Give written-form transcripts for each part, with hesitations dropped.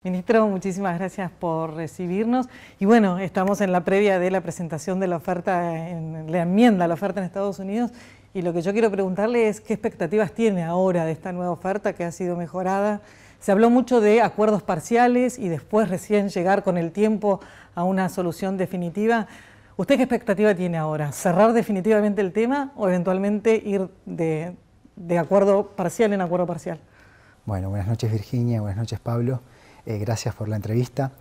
Ministro, muchísimas gracias por recibirnos. Y bueno, estamos en la previa de la presentación de la oferta, en la enmienda a la oferta en Estados Unidos. Y lo que yo quiero preguntarle es qué expectativas tiene ahora de esta nueva oferta que ha sido mejorada. Se habló mucho de acuerdos parciales y después recién llegar con el tiempo a una solución definitiva. ¿Usted qué expectativa tiene ahora? ¿Cerrar definitivamente el tema o eventualmente ir de acuerdo parcial en acuerdo parcial? Bueno, buenas noches Virginia, buenas noches Pablo. Gracias por la entrevista.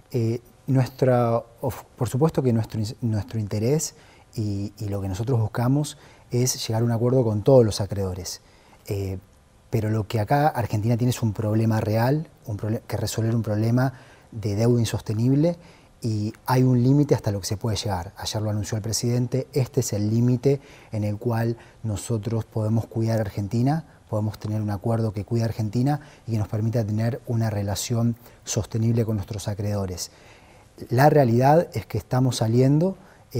Por supuesto que nuestro interés y lo que nosotros buscamos es llegar a un acuerdo con todos los acreedores. Pero lo que acá Argentina tiene es un problema real, que resolver un problema de deuda insostenible, y hay un límite hasta lo que se puede llegar. Ayer lo anunció el presidente, este es el límite en el cual nosotros podemos cuidar a Argentina, podemos tener un acuerdo que cuide a Argentina y que nos permita tener una relación sostenible con nuestros acreedores. La realidad es que estamos saliendo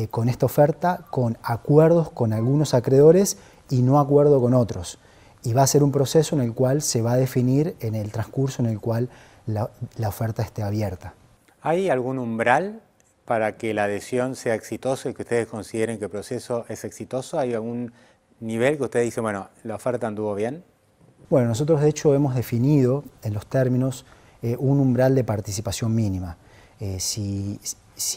con esta oferta con acuerdos con algunos acreedores y no acuerdo con otros. Y va a ser un proceso en el cual se va a definir en el transcurso en el cual la oferta esté abierta. ¿Hay algún umbral para que la adhesión sea exitosa y que ustedes consideren que el proceso es exitoso? ¿Hay algún nivel que ustedes dicen, bueno, la oferta anduvo bien? Bueno, nosotros de hecho hemos definido en los términos un umbral de participación mínima. Si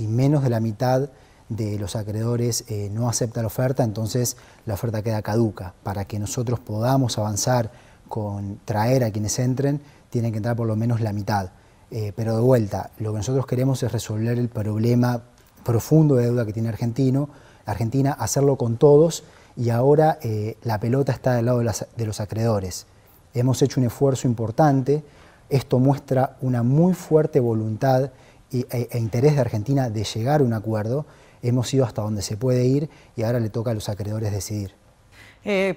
menos de la mitad de los acreedores no acepta la oferta, entonces la oferta queda caduca. Para que nosotros podamos avanzar con traer a quienes entren, tienen que entrar por lo menos la mitad. Pero de vuelta, lo que nosotros queremos es resolver el problema profundo de deuda que tiene Argentina, hacerlo con todos, y ahora la pelota está del lado de los acreedores. Hemos hecho un esfuerzo importante, esto muestra una muy fuerte voluntad e interés de Argentina de llegar a un acuerdo. Hemos ido hasta donde se puede ir y ahora le toca a los acreedores decidir.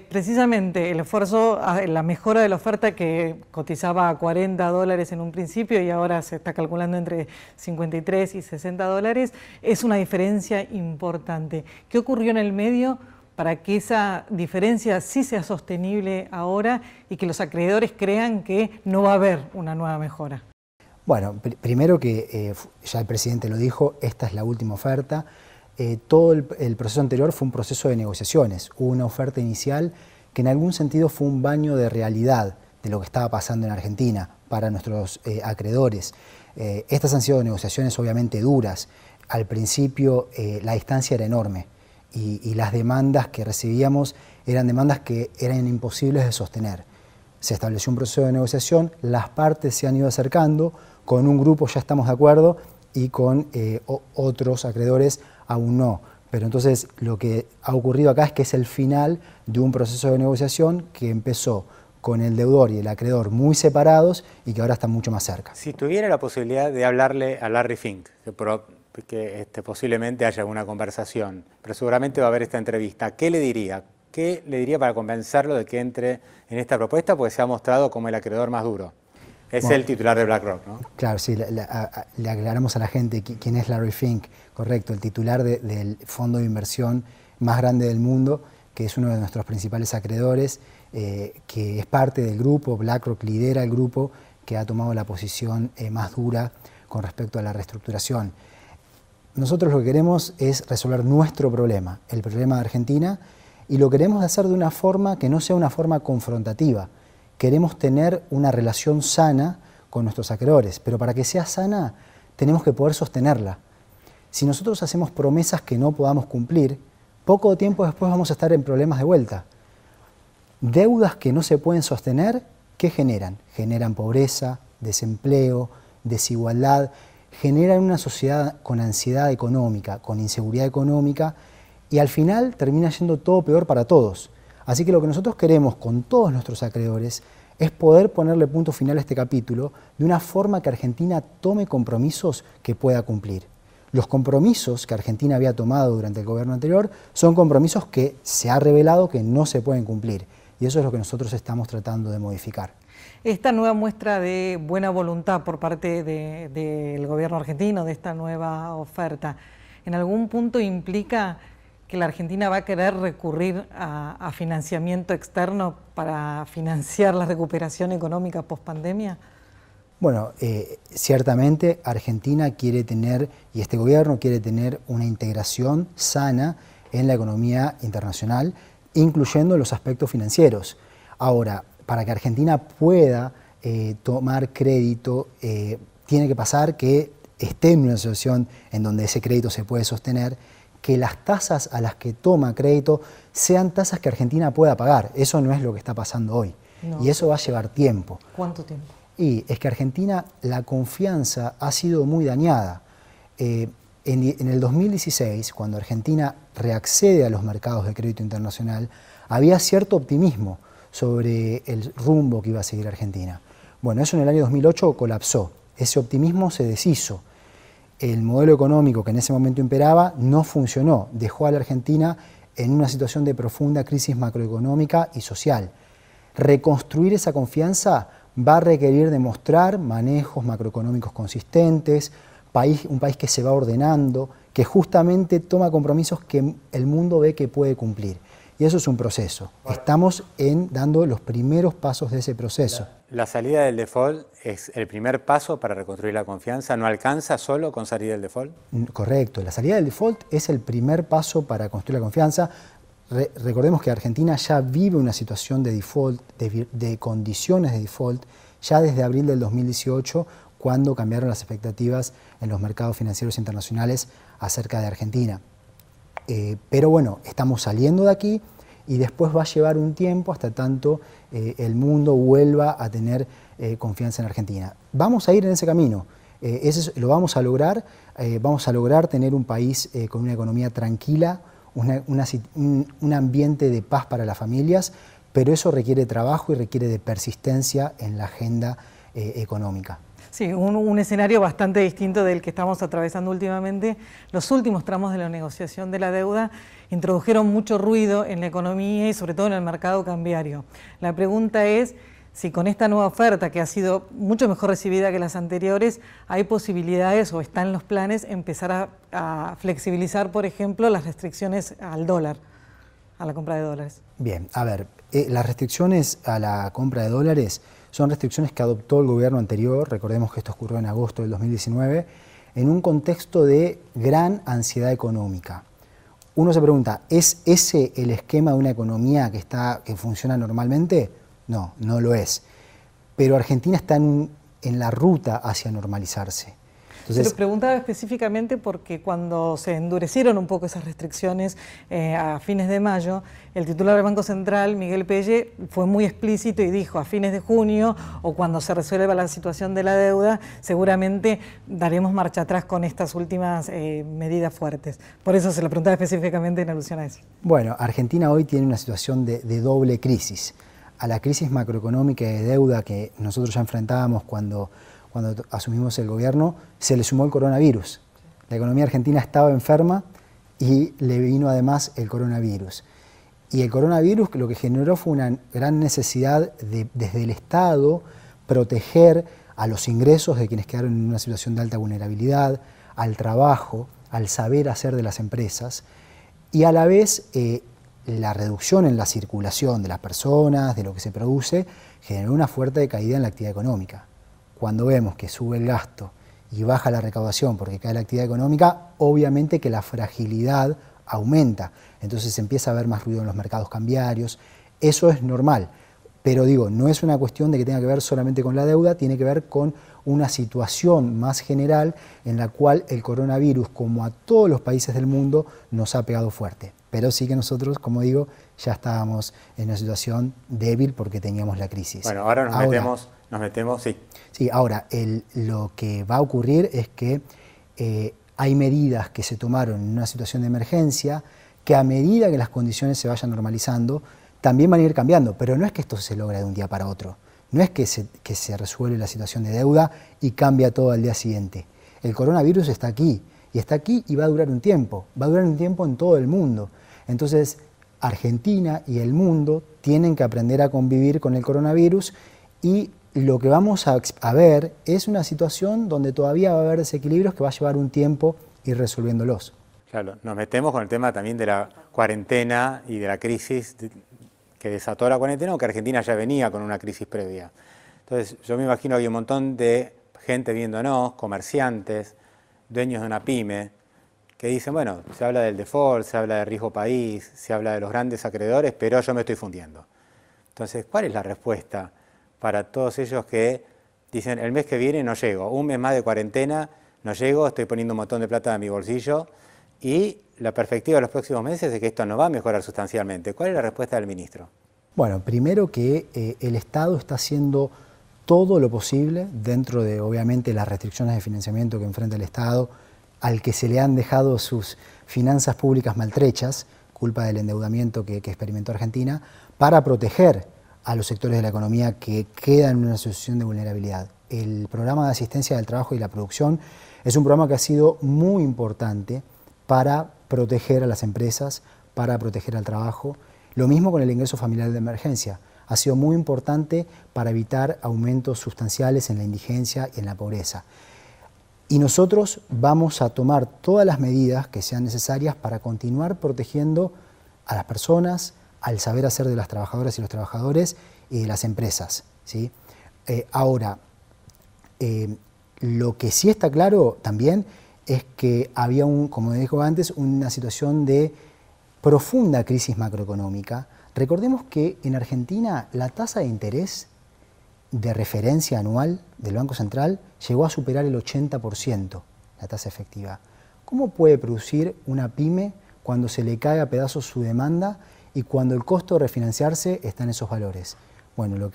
Precisamente el esfuerzo, la mejora de la oferta que cotizaba a $40 en un principio y ahora se está calculando entre 53 y $60, es una diferencia importante. ¿Qué ocurrió en el medio para que esa diferencia sí sea sostenible ahora y que los acreedores crean que no va a haber una nueva mejora? Bueno, primero que ya el presidente lo dijo, esta es la última oferta. Todo el proceso anterior fue un proceso de negociaciones. Hubo una oferta inicial que en algún sentido fue un baño de realidad de lo que estaba pasando en Argentina para nuestros acreedores. Estas han sido negociaciones obviamente duras. Al principio la distancia era enorme y las demandas que recibíamos eran demandas que eran imposibles de sostener. Se estableció un proceso de negociación, las partes se han ido acercando, con un grupo ya estamos de acuerdo y con otros acreedores aún no. Pero entonces lo que ha ocurrido acá es que es el final de un proceso de negociación que empezó con el deudor y el acreedor muy separados y que ahora están mucho más cerca. Si tuviera la posibilidad de hablarle a Larry Fink, que posiblemente haya alguna conversación, pero seguramente va a haber esta entrevista, ¿qué le diría? ¿Qué le diría para convencerlo de que entre en esta propuesta? Porque se ha mostrado como el acreedor más duro. Es el titular de BlackRock, ¿no? Claro, sí, le aclaramos a la gente quién es Larry Fink, correcto, el titular del fondo de inversión más grande del mundo, que es uno de nuestros principales acreedores, que es parte del grupo. BlackRock lidera el grupo que ha tomado la posición más dura con respecto a la reestructuración. Nosotros lo que queremos es resolver nuestro problema, el problema de Argentina, y lo queremos hacer de una forma que no sea una forma confrontativa. Queremos tener una relación sana con nuestros acreedores, pero para que sea sana tenemos que poder sostenerla. Si nosotros hacemos promesas que no podamos cumplir, poco tiempo después vamos a estar en problemas de vuelta. Deudas que no se pueden sostener, ¿qué generan? Generan pobreza, desempleo, desigualdad, generan una sociedad con ansiedad económica, con inseguridad económica, y al final termina yendo todo peor para todos. Así que lo que nosotros queremos con todos nuestros acreedores es poder ponerle punto final a este capítulo de una forma que Argentina tome compromisos que pueda cumplir. Los compromisos que Argentina había tomado durante el gobierno anterior son compromisos que se ha revelado que no se pueden cumplir, y eso es lo que nosotros estamos tratando de modificar. Esta nueva muestra de buena voluntad por parte del gobierno argentino, de esta nueva oferta, ¿en algún punto implica que la Argentina va a querer recurrir a financiamiento externo para financiar la recuperación económica post-pandemia? Bueno, ciertamente Argentina quiere tener, y este gobierno quiere tener una integración sana en la economía internacional, incluyendo los aspectos financieros. Ahora, para que Argentina pueda tomar crédito, tiene que pasar que esté en una situación en donde ese crédito se puede sostener, que las tasas a las que toma crédito sean tasas que Argentina pueda pagar. Eso no es lo que está pasando hoy. No. Y eso va a llevar tiempo. ¿Cuánto tiempo? Y es que Argentina, la confianza ha sido muy dañada. En el 2016, cuando Argentina reaccede a los mercados de crédito internacional, había cierto optimismo sobre el rumbo que iba a seguir Argentina. Bueno, eso en el año 2008 colapsó. Ese optimismo se deshizo. El modelo económico que en ese momento imperaba no funcionó. Dejó a la Argentina en una situación de profunda crisis macroeconómica y social. Reconstruir esa confianza va a requerir demostrar manejos macroeconómicos consistentes, un país que se va ordenando, que justamente toma compromisos que el mundo ve que puede cumplir. Y eso es un proceso. Estamos dando los primeros pasos de ese proceso. La salida del default es el primer paso para reconstruir la confianza. ¿No alcanza solo con salir del default? Correcto. La salida del default es el primer paso para construir la confianza. Recordemos que Argentina ya vive una situación de default, de condiciones de default, ya desde abril del 2018, cuando cambiaron las expectativas en los mercados financieros internacionales acerca de Argentina. Pero bueno, estamos saliendo de aquí y después va a llevar un tiempo hasta tanto el mundo vuelva a tener confianza en Argentina. Vamos a ir en ese camino, lo vamos a lograr tener un país con una economía tranquila, un ambiente de paz para las familias, pero eso requiere trabajo y requiere de persistencia en la agenda económica. Sí, un escenario bastante distinto del que estamos atravesando últimamente. Los últimos tramos de la negociación de la deuda introdujeron mucho ruido en la economía y sobre todo en el mercado cambiario. La pregunta es si con esta nueva oferta, que ha sido mucho mejor recibida que las anteriores, hay posibilidades o están los planes empezar a flexibilizar, por ejemplo, las restricciones al dólar, a la compra de dólares. Bien, a ver, las restricciones a la compra de dólares son restricciones que adoptó el gobierno anterior, recordemos que esto ocurrió en agosto del 2019, en un contexto de gran ansiedad económica. Uno se pregunta, ¿es ese el esquema de una economía que funciona normalmente? No, no lo es. Pero Argentina está en la ruta hacia normalizarse. Se lo preguntaba específicamente porque cuando se endurecieron un poco esas restricciones a fines de mayo, el titular del Banco Central, Miguel Pelle, fue muy explícito y dijo: a fines de junio o cuando se resuelva la situación de la deuda, seguramente daremos marcha atrás con estas últimas medidas fuertes. Por eso se lo preguntaba específicamente en alusión a eso. Bueno, Argentina hoy tiene una situación de doble crisis. A la crisis macroeconómica y de deuda que nosotros ya enfrentábamos cuando asumimos el gobierno, se le sumó el coronavirus. La economía argentina estaba enferma y le vino además el coronavirus. Y el coronavirus lo que generó fue una gran necesidad desde el Estado proteger a los ingresos de quienes quedaron en una situación de alta vulnerabilidad, al trabajo, al saber hacer de las empresas, y a la vez la reducción en la circulación de las personas, de lo que se produce, generó una fuerte caída en la actividad económica. Cuando vemos que sube el gasto y baja la recaudación porque cae la actividad económica, obviamente que la fragilidad aumenta. Entonces empieza a haber más ruido en los mercados cambiarios. Eso es normal. Pero digo, no es una cuestión de que tenga que ver solamente con la deuda, tiene que ver con una situación más general en la cual el coronavirus, como a todos los países del mundo, nos ha pegado fuerte. Pero sí que nosotros, como digo, ya estábamos en una situación débil porque teníamos la crisis. Bueno, ahora nos metemos, sí. Sí, ahora, lo que va a ocurrir es que hay medidas que se tomaron en una situación de emergencia que a medida que las condiciones se vayan normalizando, también van a ir cambiando, pero no es que esto se logra de un día para otro. No es que se resuelve la situación de deuda y cambia todo al día siguiente. El coronavirus está aquí y va a durar un tiempo en todo el mundo. Entonces, Argentina y el mundo tienen que aprender a convivir con el coronavirus y lo que vamos a ver es una situación donde todavía va a haber desequilibrios que va a llevar un tiempo ir resolviéndolos. Claro, nos metemos con el tema también de la cuarentena y de la crisis que desató la cuarentena, o que Argentina ya venía con una crisis previa. Entonces yo me imagino que hay un montón de gente viéndonos, comerciantes, dueños de una pyme, que dicen, bueno, se habla del default, se habla de riesgo país, se habla de los grandes acreedores, pero yo me estoy fundiendo. Entonces, ¿cuál es la respuesta para todos ellos que dicen, el mes que viene no llego, un mes más de cuarentena, no llego, estoy poniendo un montón de plata en mi bolsillo y la perspectiva de los próximos meses es que esto no va a mejorar sustancialmente? ¿Cuál es la respuesta del ministro? Bueno, primero que el Estado está haciendo todo lo posible dentro de, obviamente, las restricciones de financiamiento que enfrenta el Estado, al que se le han dejado sus finanzas públicas maltrechas, culpa del endeudamiento que experimentó Argentina, para proteger a los sectores de la economía que quedan en una situación de vulnerabilidad. El programa de asistencia del trabajo y la producción es un programa que ha sido muy importante para proteger a las empresas, para proteger al trabajo. Lo mismo con el ingreso familiar de emergencia. Ha sido muy importante para evitar aumentos sustanciales en la indigencia y en la pobreza. Y nosotros vamos a tomar todas las medidas que sean necesarias para continuar protegiendo a las personas, al saber hacer de las trabajadoras y los trabajadores y de las empresas, ¿sí? Ahora, lo que sí está claro también es que había, como dijo antes, una situación de profunda crisis macroeconómica. Recordemos que en Argentina la tasa de interés de referencia anual del Banco Central llegó a superar el 80%, la tasa efectiva. ¿Cómo puede producir una pyme cuando se le cae a pedazos su demanda y cuando el costo de refinanciarse está en esos valores? Bueno, lo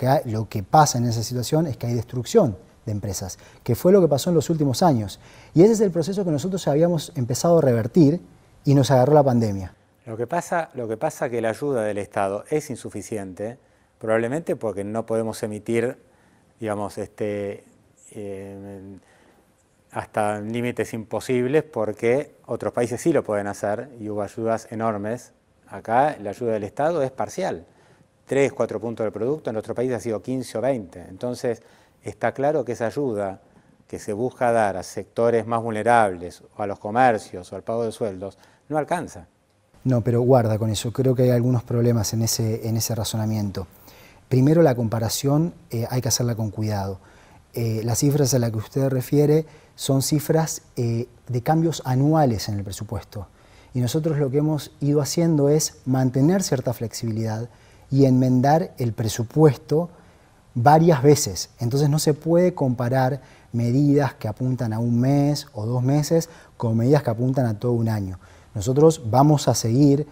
que pasa en esa situación es que hay destrucción de empresas, que fue lo que pasó en los últimos años. Y ese es el proceso que nosotros habíamos empezado a revertir y nos agarró la pandemia. Lo que pasa es que la ayuda del Estado es insuficiente, probablemente porque no podemos emitir, digamos, hasta límites imposibles, porque otros países sí lo pueden hacer y hubo ayudas enormes. Acá la ayuda del Estado es parcial, 3, 4 puntos del producto, en otro país ha sido 15 o 20. Entonces está claro que esa ayuda que se busca dar a sectores más vulnerables, o a los comercios, o al pago de sueldos, no alcanza. No, pero guarda con eso, creo que hay algunos problemas en ese razonamiento. Primero, la comparación hay que hacerla con cuidado. Las cifras a las que usted refiere son cifras de cambios anuales en el presupuesto. Y nosotros lo que hemos ido haciendo es mantener cierta flexibilidad y enmendar el presupuesto varias veces. Entonces no se puede comparar medidas que apuntan a un mes o 2 meses con medidas que apuntan a todo un año. Nosotros vamos a seguir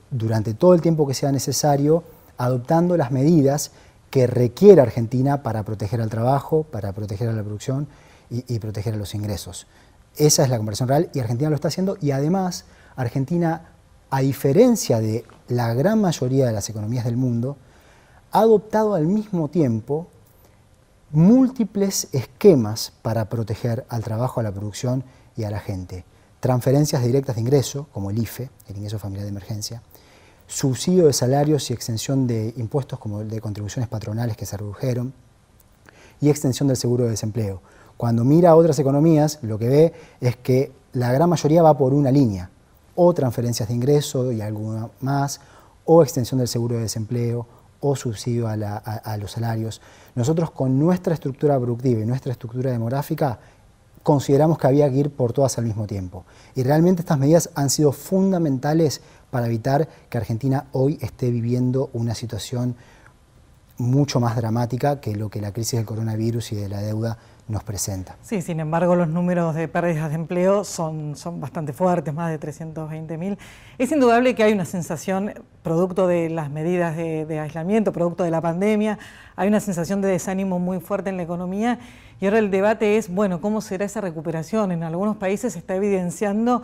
durante todo el tiempo que sea necesario adoptando las medidas que requiere Argentina para proteger al trabajo, para proteger a la producción y proteger a los ingresos. Esa es la comparación real y Argentina lo está haciendo, y además Argentina, a diferencia de la gran mayoría de las economías del mundo, ha adoptado al mismo tiempo múltiples esquemas para proteger al trabajo, a la producción y a la gente. Transferencias directas de ingreso, como el IFE, el ingreso familiar de emergencia, subsidio de salarios y extensión de impuestos como el de contribuciones patronales que se redujeron, y extensión del seguro de desempleo. Cuando mira a otras economías, lo que ve es que la gran mayoría va por una línea, o transferencias de ingreso y alguna más, o extensión del seguro de desempleo, o subsidio a los salarios. Nosotros, con nuestra estructura productiva y nuestra estructura demográfica, consideramos que había que ir por todas al mismo tiempo. Y realmente estas medidas han sido fundamentales para evitar que Argentina hoy esté viviendo una situación mucho más dramática que lo que la crisis del coronavirus y de la deuda nos presenta. Sí, sin embargo, los números de pérdidas de empleo son bastante fuertes, más de 320.000. Es indudable que hay una sensación, producto de las medidas de aislamiento, producto de la pandemia, hay una sensación de desánimo muy fuerte en la economía, y ahora el debate es, bueno, ¿cómo será esa recuperación? En algunos países se está evidenciando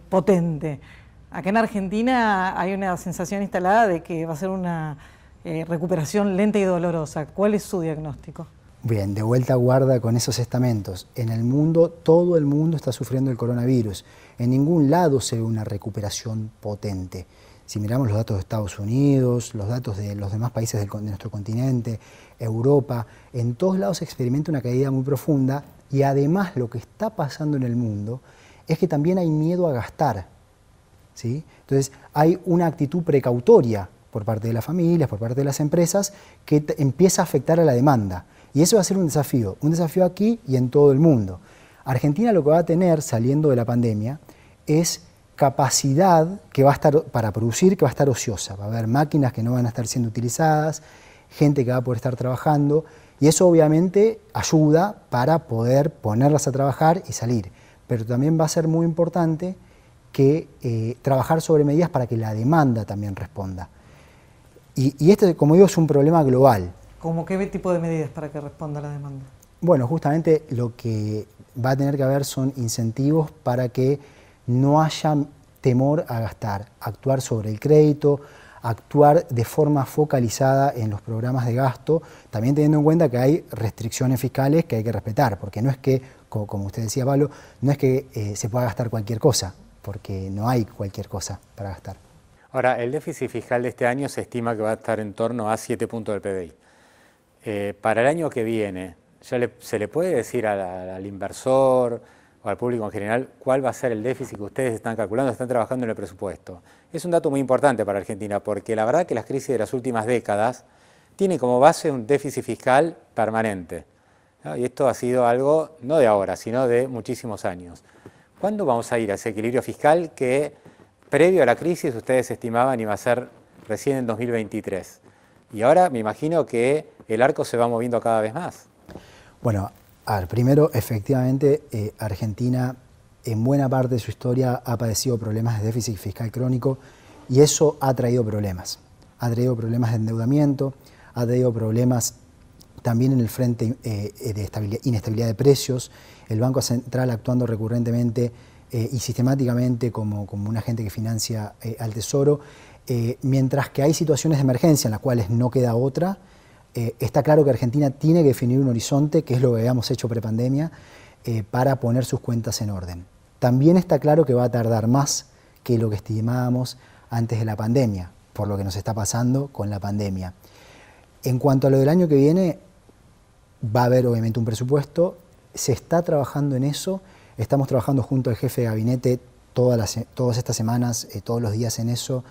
potente. Acá en Argentina hay una sensación instalada de que va a ser una recuperación lenta y dolorosa. ¿Cuál es su diagnóstico? Bien, de vuelta guarda con esos estamentos. En el mundo, todo el mundo está sufriendo el coronavirus. En ningún lado se ve una recuperación potente. Si miramos los datos de Estados Unidos, los datos de los demás países de nuestro continente, Europa, en todos lados se experimenta una caída muy profunda, y además lo que está pasando en el mundo es que también hay miedo a gastar, ¿sí? Entonces hay una actitud precautoria por parte de las familias, por parte de las empresas, que empieza a afectar a la demanda. Y eso va a ser un desafío aquí y en todo el mundo. Argentina lo que va a tener saliendo de la pandemia es capacidad que va a estar para producir, que va a estar ociosa. Va a haber máquinas que no van a estar siendo utilizadas, gente que va a poder estar trabajando, y eso obviamente ayuda para poder ponerlas a trabajar y salir. Pero también va a ser muy importante que trabajar sobre medidas para que la demanda también responda. Y este, como digo, es un problema global. ¿Cómo qué tipo de medidas para que responda la demanda? Bueno, justamente lo que va a tener que haber son incentivos para que no haya temor a gastar, actuar sobre el crédito, actuar de forma focalizada en los programas de gasto, también teniendo en cuenta que hay restricciones fiscales que hay que respetar, porque no es que, como usted decía, Pablo, no es que se pueda gastar cualquier cosa, porque no hay cualquier cosa para gastar. Ahora, el déficit fiscal de este año se estima que va a estar en torno a 7 puntos del PBI. Para el año que viene, ¿se le puede decir al inversor o al público en general cuál va a ser el déficit que ustedes están calculando, están trabajando en el presupuesto? Es un dato muy importante para Argentina, porque la verdad que las crisis de las últimas décadas tienen como base un déficit fiscal permanente, ¿no? Y esto ha sido algo no de ahora, sino de muchísimos años. ¿Cuándo vamos a ir a ese equilibrio fiscal que, previo a la crisis, ustedes estimaban iba a ser recién en 2023? Y ahora me imagino que el arco se va moviendo cada vez más. Bueno, a ver, primero, efectivamente, Argentina en buena parte de su historia ha padecido problemas de déficit fiscal crónico y eso ha traído problemas. Ha traído problemas de endeudamiento, ha traído problemas también en el frente de inestabilidad de precios, el Banco Central actuando recurrentemente y sistemáticamente como un agente que financia al Tesoro, mientras que hay situaciones de emergencia en las cuales no queda otra. Está claro que Argentina tiene que definir un horizonte, que es lo que habíamos hecho prepandemia, para poner sus cuentas en orden. También está claro que va a tardar más que lo que estimábamos antes de la pandemia, por lo que nos está pasando con la pandemia. En cuanto a lo del año que viene, va a haber obviamente un presupuesto, se está trabajando en eso, estamos trabajando junto al jefe de gabinete todas estas semanas, todos los días en eso,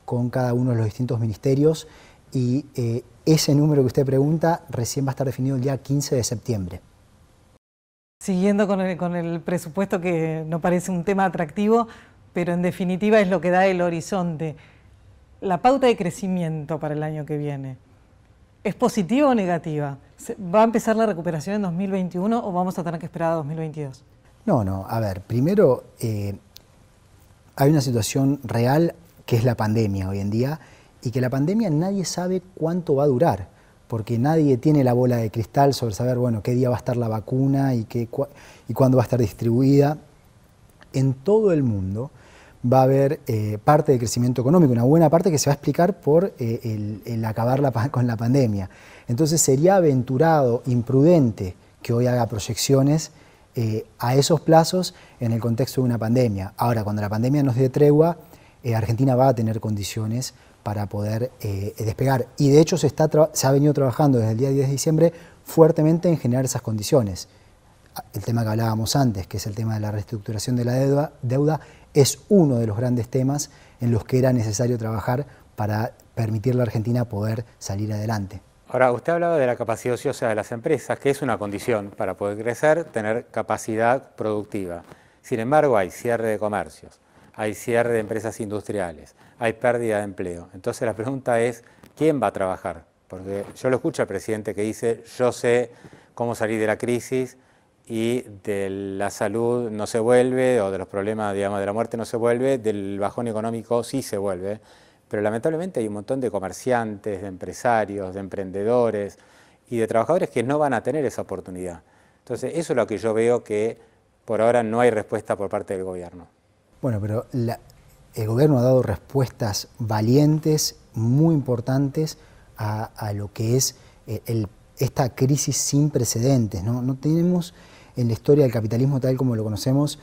con cada uno de los distintos ministerios, y ese número que usted pregunta recién va a estar definido el día 15 de septiembre. Siguiendo con el presupuesto, que no parece un tema atractivo, pero en definitiva es lo que da el horizonte. La pauta de crecimiento para el año que viene, ¿es positiva o negativa? ¿Va a empezar la recuperación en 2021 o vamos a tener que esperar a 2022? No, a ver, primero hay una situación real que es la pandemia hoy en día, y que la pandemia nadie sabe cuánto va a durar, porque nadie tiene la bola de cristal sobre saber, bueno, qué día va a estar la vacuna y cuándo va a estar distribuida. En todo el mundo va a haber parte del crecimiento económico, una buena parte que se va a explicar por el acabar con la pandemia. Entonces sería aventurado, imprudente, que hoy haga proyecciones a esos plazos en el contexto de una pandemia. Ahora, cuando la pandemia nos dé tregua, Argentina va a tener condiciones para poder despegar. Y de hecho se ha venido trabajando desde el día 10 de diciembre fuertemente en generar esas condiciones. El tema que hablábamos antes, que es el tema de la reestructuración de la deuda, es uno de los grandes temas en los que era necesario trabajar para permitirle a Argentina poder salir adelante. Ahora, usted hablaba de la capacidad ociosa de las empresas, que es una condición para poder crecer, tener capacidad productiva. Sin embargo, hay cierre de comercios, hay cierre de empresas industriales, hay pérdida de empleo. Entonces la pregunta es, ¿quién va a trabajar? Porque yo lo escucho al presidente que dice, yo sé cómo salir de la crisis y de la salud no se vuelve, o de los problemas, digamos, de la muerte no se vuelve, del bajón económico sí se vuelve. Pero lamentablemente hay un montón de comerciantes, de empresarios, de emprendedores y de trabajadores que no van a tener esa oportunidad. Entonces eso es lo que yo veo que por ahora no hay respuesta por parte del gobierno. Bueno, pero el gobierno ha dado respuestas valientes, muy importantes a lo que es esta crisis sin precedentes, ¿no? No tenemos en la historia del capitalismo tal como lo conocemos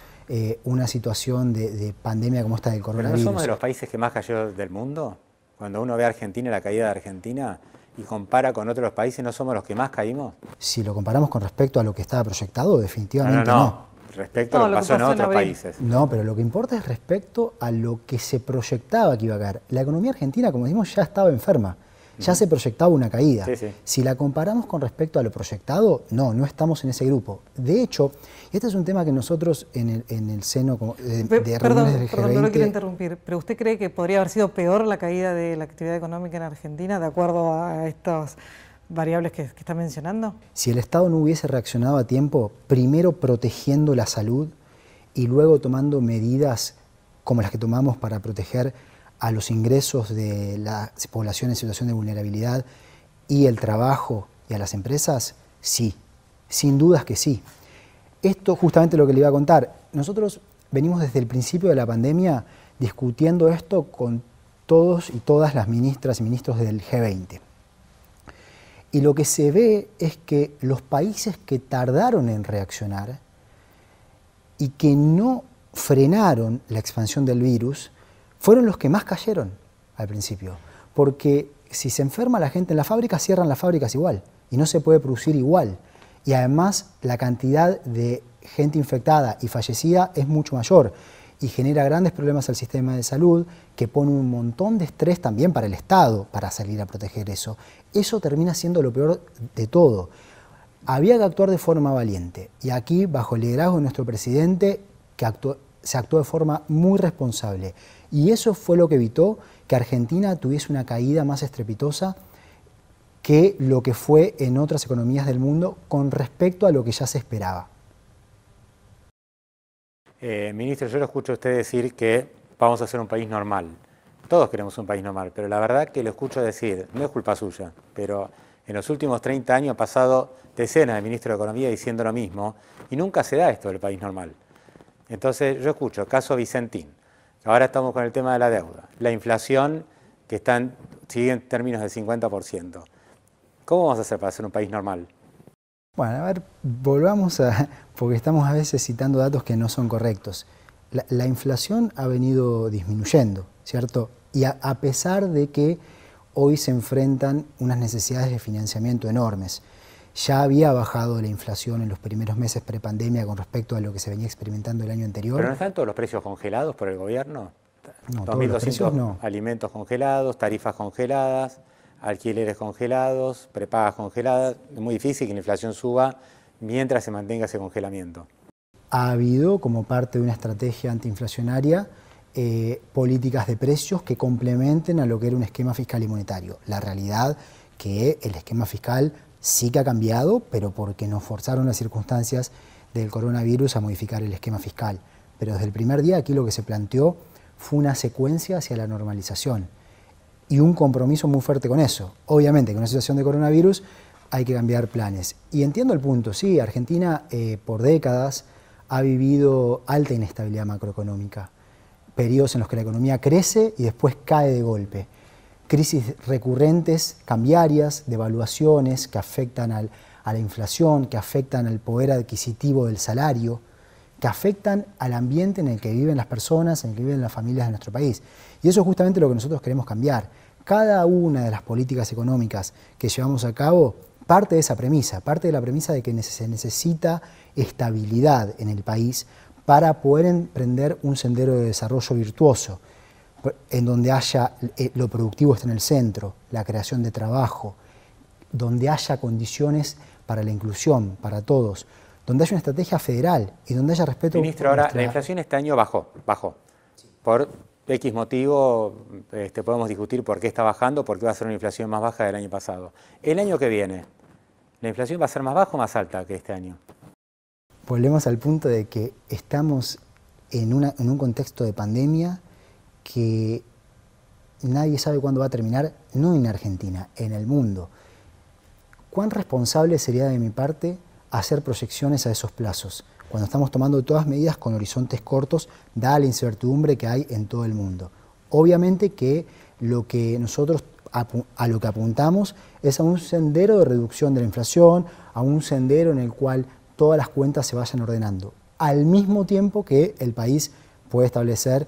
una situación de pandemia como esta del coronavirus. ¿Pero no somos de los países que más cayó del mundo? Cuando uno ve a Argentina, la caída de Argentina, y compara con otros países, ¿no somos los que más caímos? Si lo comparamos con respecto a lo que estaba proyectado, definitivamente no. Respecto a lo que pasó en otros países. No, pero lo que importa es respecto a lo que se proyectaba que iba a caer. La economía argentina, como decimos, ya estaba enferma. ya se proyectaba una caída. Sí, sí. Si la comparamos con respecto a lo proyectado, no estamos en ese grupo. De hecho, este es un tema que nosotros en el seno de reuniones del G20... Perdón, no lo quiero interrumpir, pero ¿usted cree que podría haber sido peor la caída de la actividad económica en Argentina de acuerdo a estas variables que está mencionando? Si el Estado no hubiese reaccionado a tiempo, primero protegiendo la salud y luego tomando medidas como las que tomamos para proteger a los ingresos de la población en situación de vulnerabilidad y el trabajo y a las empresas, sí, sin dudas que sí. Esto justamente lo que le iba a contar. Nosotros venimos desde el principio de la pandemia discutiendo esto con todos y todas las ministras y ministros del G20. Y lo que se ve es que los países que tardaron en reaccionar y que no frenaron la expansión del virus fueron los que más cayeron al principio. Porque si se enferma la gente en las fábricas, cierran las fábricas igual y no se puede producir igual. Y además la cantidad de gente infectada y fallecida es mucho mayor y genera grandes problemas al sistema de salud, que pone un montón de estrés también para el Estado para salir a proteger eso. Eso termina siendo lo peor de todo. Había que actuar de forma valiente y aquí, bajo el liderazgo de nuestro presidente, se actuó de forma muy responsable. Y eso fue lo que evitó que Argentina tuviese una caída más estrepitosa que lo que fue en otras economías del mundo con respecto a lo que ya se esperaba. Ministro, yo lo escucho a usted decir que vamos a ser un país normal. Todos queremos un país normal, pero la verdad que lo escucho decir, no es culpa suya, pero en los últimos 30 años ha pasado decenas de ministros de Economía diciendo lo mismo y nunca se da esto del país normal. Entonces yo escucho, caso Vicentín, ahora estamos con el tema de la deuda, la inflación que sigue en términos del 50%. ¿Cómo vamos a hacer para ser un país normal? Bueno, a ver, volvamos porque estamos a veces citando datos que no son correctos. La inflación ha venido disminuyendo, ¿cierto? Y a pesar de que hoy se enfrentan unas necesidades de financiamiento enormes. Ya había bajado la inflación en los primeros meses prepandemia con respecto a lo que se venía experimentando el año anterior. ¿Pero no están todos los precios congelados por el gobierno? No, 2.200 no. Alimentos congelados, tarifas congeladas, alquileres congelados, prepagas congeladas. Es muy difícil que la inflación suba mientras se mantenga ese congelamiento. Ha habido, como parte de una estrategia antiinflacionaria, políticas de precios que complementen a lo que era un esquema fiscal y monetario. La realidad que el esquema fiscal sí que ha cambiado, pero porque nos forzaron las circunstancias del coronavirus a modificar el esquema fiscal. Pero desde el primer día aquí lo que se planteó fue una secuencia hacia la normalización y un compromiso muy fuerte con eso. Obviamente, con una situación de coronavirus hay que cambiar planes. Y entiendo el punto, sí, Argentina por décadas ha vivido alta inestabilidad macroeconómica, periodos en los que la economía crece y después cae de golpe. Crisis recurrentes, cambiarias, devaluaciones que afectan a la inflación, que afectan al poder adquisitivo del salario, que afectan al ambiente en el que viven las personas, en el que viven las familias de nuestro país. Y eso es justamente lo que nosotros queremos cambiar. Cada una de las políticas económicas que llevamos a cabo parte de esa premisa, parte de la premisa de que se necesita estabilidad en el país para poder emprender un sendero de desarrollo virtuoso, en donde haya lo productivo está en el centro, la creación de trabajo, donde haya condiciones para la inclusión, para todos, donde haya una estrategia federal y donde haya respeto. Ministro, ahora la inflación este año bajó. Sí. Por X motivo podemos discutir por qué está bajando, por qué va a ser una inflación más baja del año pasado. El año que viene, ¿la inflación va a ser más baja o más alta que este año? Volvemos al punto de que estamos en un contexto de pandemia que nadie sabe cuándo va a terminar, no en Argentina, en el mundo. ¿Cuán responsable sería de mi parte hacer proyecciones a esos plazos, cuando estamos tomando todas medidas con horizontes cortos, dada la incertidumbre que hay en todo el mundo? Obviamente que lo que nosotros a lo que apuntamos es a un sendero de reducción de la inflación, a un sendero en el cual todas las cuentas se vayan ordenando, al mismo tiempo que el país puede establecer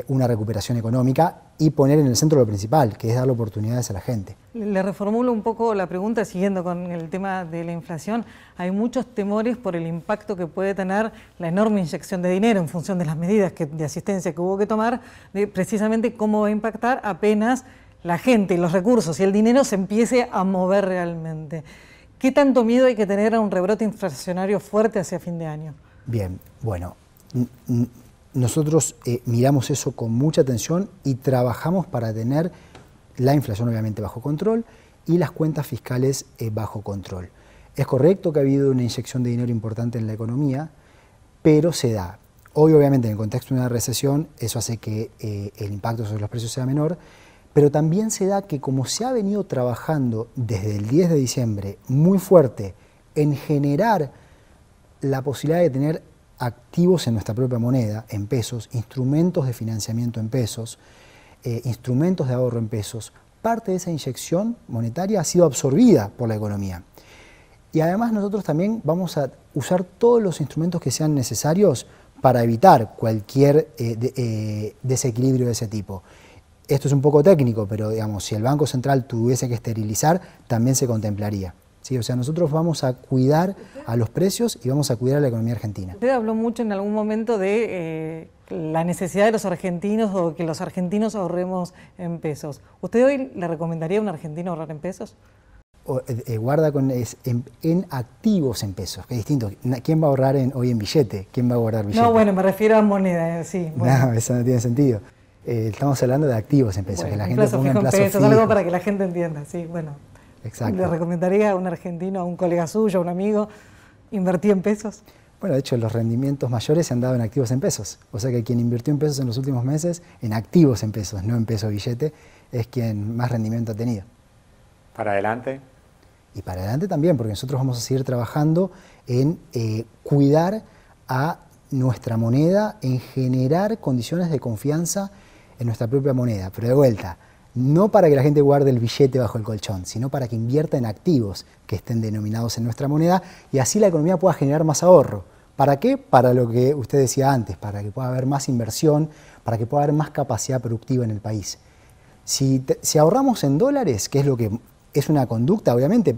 una recuperación económica y poner en el centro lo principal, que es dar oportunidades a la gente. Le reformulo un poco la pregunta, siguiendo con el tema de la inflación. Hay muchos temores por el impacto que puede tener la enorme inyección de dinero en función de las medidas de asistencia que hubo que tomar, de precisamente cómo va a impactar apenas la gente, los recursos y el dinero se empiece a mover realmente. ¿Qué tanto miedo hay que tener a un rebrote inflacionario fuerte hacia fin de año? Bien, bueno, nosotros miramos eso con mucha atención y trabajamos para tener la inflación obviamente bajo control y las cuentas fiscales bajo control. Es correcto que ha habido una inyección de dinero importante en la economía, pero se da. Hoy obviamente en el contexto de una recesión eso hace que el impacto sobre los precios sea menor, pero también se da que como se ha venido trabajando desde el 10 de diciembre muy fuerte en generar la posibilidad de tener activos en nuestra propia moneda, en pesos, instrumentos de financiamiento en pesos, instrumentos de ahorro en pesos, parte de esa inyección monetaria ha sido absorbida por la economía. Y además nosotros también vamos a usar todos los instrumentos que sean necesarios para evitar cualquier desequilibrio de ese tipo. Esto es un poco técnico, pero digamos, si el Banco Central tuviese que esterilizar, también se contemplaría. ¿Sí? O sea, nosotros vamos a cuidar a los precios y vamos a cuidar a la economía argentina. Usted habló mucho en algún momento de la necesidad de los argentinos o que los argentinos ahorremos en pesos. ¿Usted hoy le recomendaría a un argentino ahorrar en pesos? Guarda con en activos en pesos, que es distinto. ¿Quién va a ahorrar hoy en billete? ¿Quién va a guardar billete? No, bueno, me refiero a moneda, sí. Bueno. No, eso no tiene sentido. Estamos hablando de activos en pesos, bueno, que la gente ponga en plazo pesos, fijo. algo para que la gente entienda, sí, bueno. Exacto. ¿Le recomendaría a un argentino, a un colega suyo, a un amigo, invertir en pesos? Bueno, de hecho, los rendimientos mayores se han dado en activos en pesos. O sea que quien invirtió en pesos en los últimos meses, en activos en pesos, no en peso billete, es quien más rendimiento ha tenido. ¿Para adelante? Y para adelante también, porque nosotros vamos a seguir trabajando en cuidar a nuestra moneda, en generar condiciones de confianza en nuestra propia moneda. Pero de vuelta, no para que la gente guarde el billete bajo el colchón, sino para que invierta en activos que estén denominados en nuestra moneda y así la economía pueda generar más ahorro. ¿Para qué? Para lo que usted decía antes, para que pueda haber más inversión, para que pueda haber más capacidad productiva en el país. Si ahorramos en dólares, que es lo que es una conducta obviamente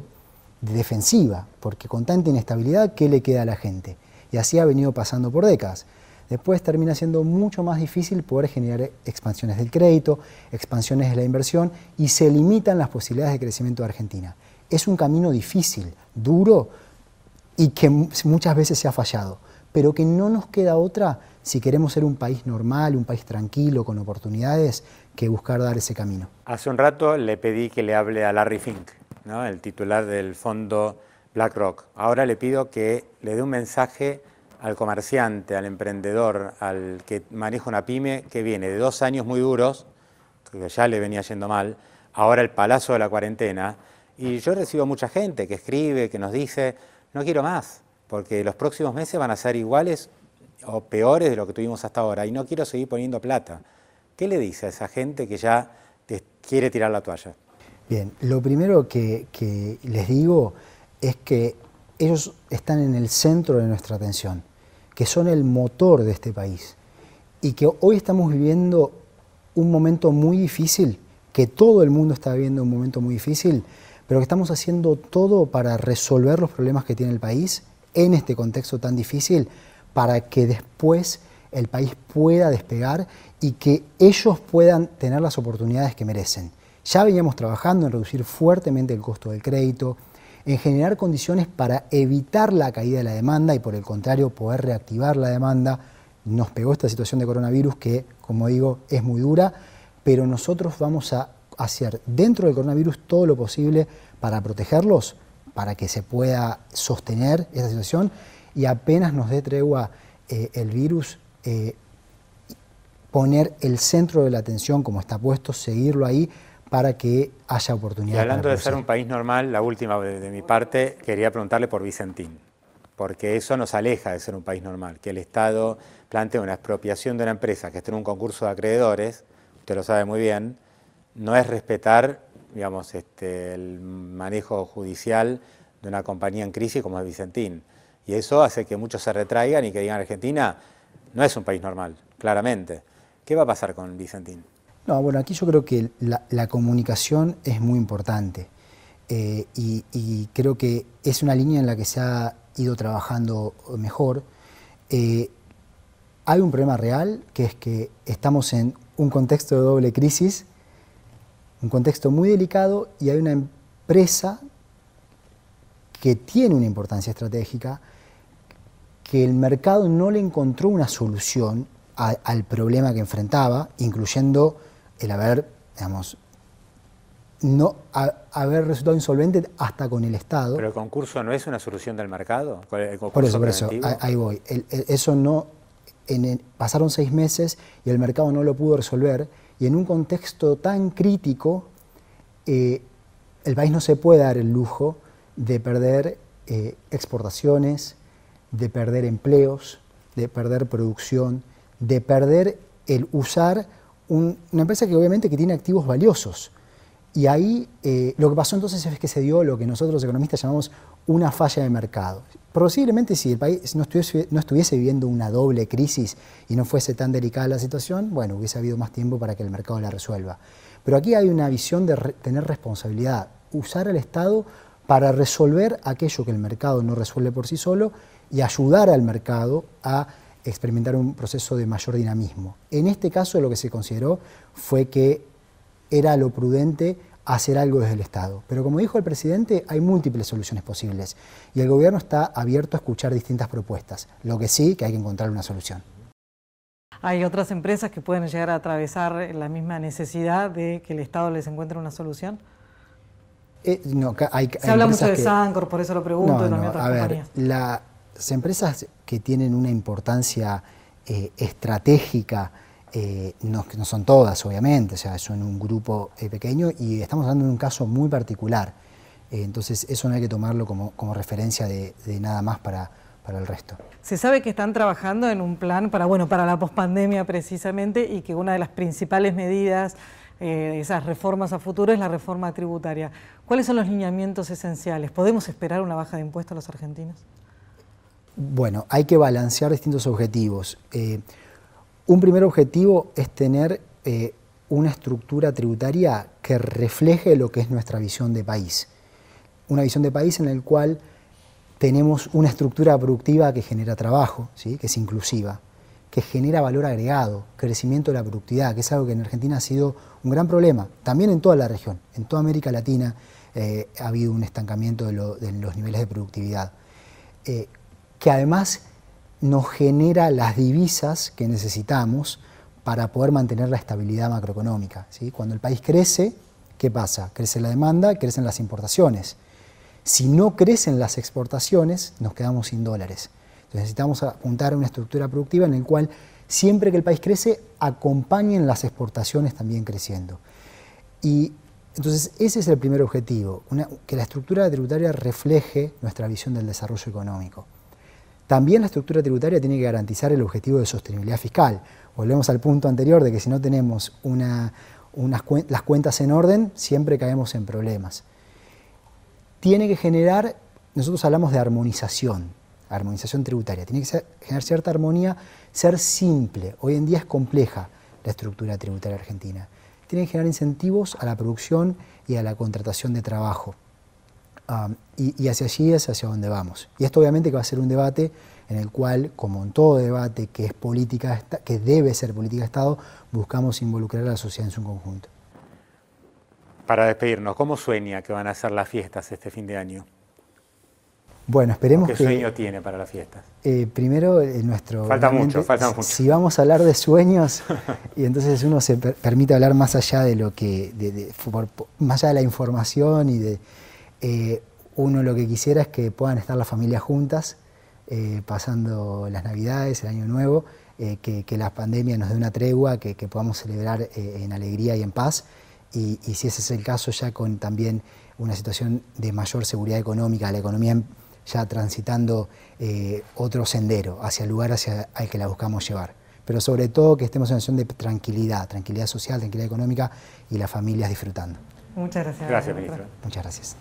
defensiva, porque con tanta inestabilidad, ¿qué le queda a la gente? Y así ha venido pasando por décadas. Después termina siendo mucho más difícil poder generar expansiones del crédito, expansiones de la inversión y se limitan las posibilidades de crecimiento de Argentina. Es un camino difícil, duro y que muchas veces se ha fallado, pero que no nos queda otra si queremos ser un país normal, un país tranquilo, con oportunidades, que buscar dar ese camino. Hace un rato le pedí que le hable a Larry Fink, ¿no? El titular del fondo BlackRock. Ahora le pido que le dé un mensaje al comerciante, al emprendedor, al que maneja una pyme, que viene de 2 años muy duros, que ya le venía yendo mal, ahora el palazo de la cuarentena, y yo recibo mucha gente que escribe, que nos dice, no quiero más, porque los próximos meses van a ser iguales o peores de lo que tuvimos hasta ahora, y no quiero seguir poniendo plata. ¿Qué le dice a esa gente que ya quiere tirar la toalla? Bien, lo primero que les digo es que ellos están en el centro de nuestra atención, que son el motor de este país y que hoy estamos viviendo un momento muy difícil, que todo el mundo está viviendo un momento muy difícil, pero que estamos haciendo todo para resolver los problemas que tiene el país en este contexto tan difícil para que después el país pueda despegar y que ellos puedan tener las oportunidades que merecen. Ya veníamos trabajando en reducir fuertemente el costo del crédito, en generar condiciones para evitar la caída de la demanda y por el contrario poder reactivar la demanda. Nos pegó esta situación de coronavirus que, como digo, es muy dura, pero nosotros vamos a hacer dentro del coronavirus todo lo posible para protegerlos, para que se pueda sostener esta situación y apenas nos dé tregua el virus, poner el centro de la atención como está puesto, seguirlo ahí para que haya oportunidades. Y hablando de ser un país normal, la última de mi parte, quería preguntarle por Vicentín, porque eso nos aleja de ser un país normal, que el Estado plantea una expropiación de una empresa que esté en un concurso de acreedores, usted lo sabe muy bien, no es respetar, digamos, el manejo judicial de una compañía en crisis como es Vicentín. Y eso hace que muchos se retraigan y que digan Argentina no es un país normal, claramente. ¿Qué va a pasar con Vicentín? No, bueno, aquí yo creo que la comunicación es muy importante y creo que es una línea en la que se ha ido trabajando mejor. Hay un problema real, que es que estamos en un contexto de doble crisis un contexto muy delicado y hay una empresa que tiene una importancia estratégica, que el mercado no le encontró una solución al problema que enfrentaba, incluyendo el haber, digamos, haber resultado insolvente hasta con el Estado. ¿Pero el concurso no es una solución del mercado? Por eso, ahí voy. Eso no, pasaron 6 meses y el mercado no lo pudo resolver, y en un contexto tan crítico, el país no se puede dar el lujo de perder exportaciones, de perder empleos, de perder producción, de perder el usar una empresa que obviamente que tiene activos valiosos. Y ahí lo que pasó entonces es que se dio lo que nosotros los economistas llamamos una falla de mercado. Posiblemente si el país no estuviese viviendo una doble crisis y no fuese tan delicada la situación, bueno, hubiese habido más tiempo para que el mercado la resuelva. Pero aquí hay una visión de tener responsabilidad, usar al Estado para resolver aquello que el mercado no resuelve por sí solo y ayudar al mercado a experimentar un proceso de mayor dinamismo. En este caso lo que se consideró fue que era lo prudente hacer algo desde el Estado. Pero como dijo el presidente, hay múltiples soluciones posibles y el gobierno está abierto a escuchar distintas propuestas. Lo que sí, que hay que encontrar una solución. ¿Hay otras empresas que pueden llegar a atravesar la misma necesidad de que el Estado les encuentre una solución? No, se habla mucho de Sancor, por eso lo pregunto, y también otras compañías. Las empresas que tienen una importancia estratégica, no son todas, obviamente, o sea, son un grupo pequeño y estamos hablando de un caso muy particular. Entonces, eso no hay que tomarlo como referencia de nada más para el resto. Se sabe que están trabajando en un plan para la pospandemia precisamente, y que una de las principales medidas de esas reformas a futuro es la reforma tributaria. ¿Cuáles son los lineamientos esenciales? ¿Podemos esperar una baja de impuestos a los argentinos? Bueno, hay que balancear distintos objetivos. Un primer objetivo es tener una estructura tributaria que refleje lo que es nuestra visión de país. Una visión de país en la cual tenemos una estructura productiva que genera trabajo, ¿sí? Que es inclusiva, que genera valor agregado, crecimiento de la productividad, que es algo que en Argentina ha sido un gran problema, también en toda la región, en toda América Latina ha habido un estancamiento de los niveles de productividad, que además nos genera las divisas que necesitamos para poder mantener la estabilidad macroeconómica, ¿sí? Cuando el país crece, ¿qué pasa? Crece la demanda, crecen las importaciones. Si no crecen las exportaciones, nos quedamos sin dólares. Entonces necesitamos apuntar a una estructura productiva en la cual siempre que el país crece, acompañen las exportaciones también creciendo. Y entonces ese es el primer objetivo, que la estructura tributaria refleje nuestra visión del desarrollo económico. También la estructura tributaria tiene que garantizar el objetivo de sostenibilidad fiscal. Volvemos al punto anterior de que si no tenemos las cuentas en orden, siempre caemos en problemas. Tiene que generar, nosotros hablamos de armonización tributaria, tiene que generar cierta armonía, ser simple. Hoy en día es compleja la estructura tributaria argentina. Tiene que generar incentivos a la producción y a la contratación de trabajo. Y hacia allí es hacia donde vamos. Y esto obviamente que va a ser un debate en el cual, como en todo debate que es política, que debe ser política de Estado, buscamos involucrar a la sociedad en su conjunto. Para despedirnos, ¿cómo sueña que van a ser las fiestas este fin de año? Bueno, esperemos que... ¿Qué sueño tiene para las fiestas? Primero, falta mucho. Si vamos a hablar de sueños, y entonces uno se permite hablar más allá de lo que... más allá de la información y de... uno lo que quisiera es que puedan estar las familias juntas, pasando las Navidades, el Año Nuevo, que la pandemia nos dé una tregua, que podamos celebrar en alegría y en paz, y si ese es el caso, ya con también una situación de mayor seguridad económica, la economía ya transitando otro sendero hacia el lugar al que la buscamos llevar. Pero sobre todo que estemos en una situación de tranquilidad social, tranquilidad económica y las familias disfrutando. Muchas gracias. Gracias, ministro. Muchas gracias.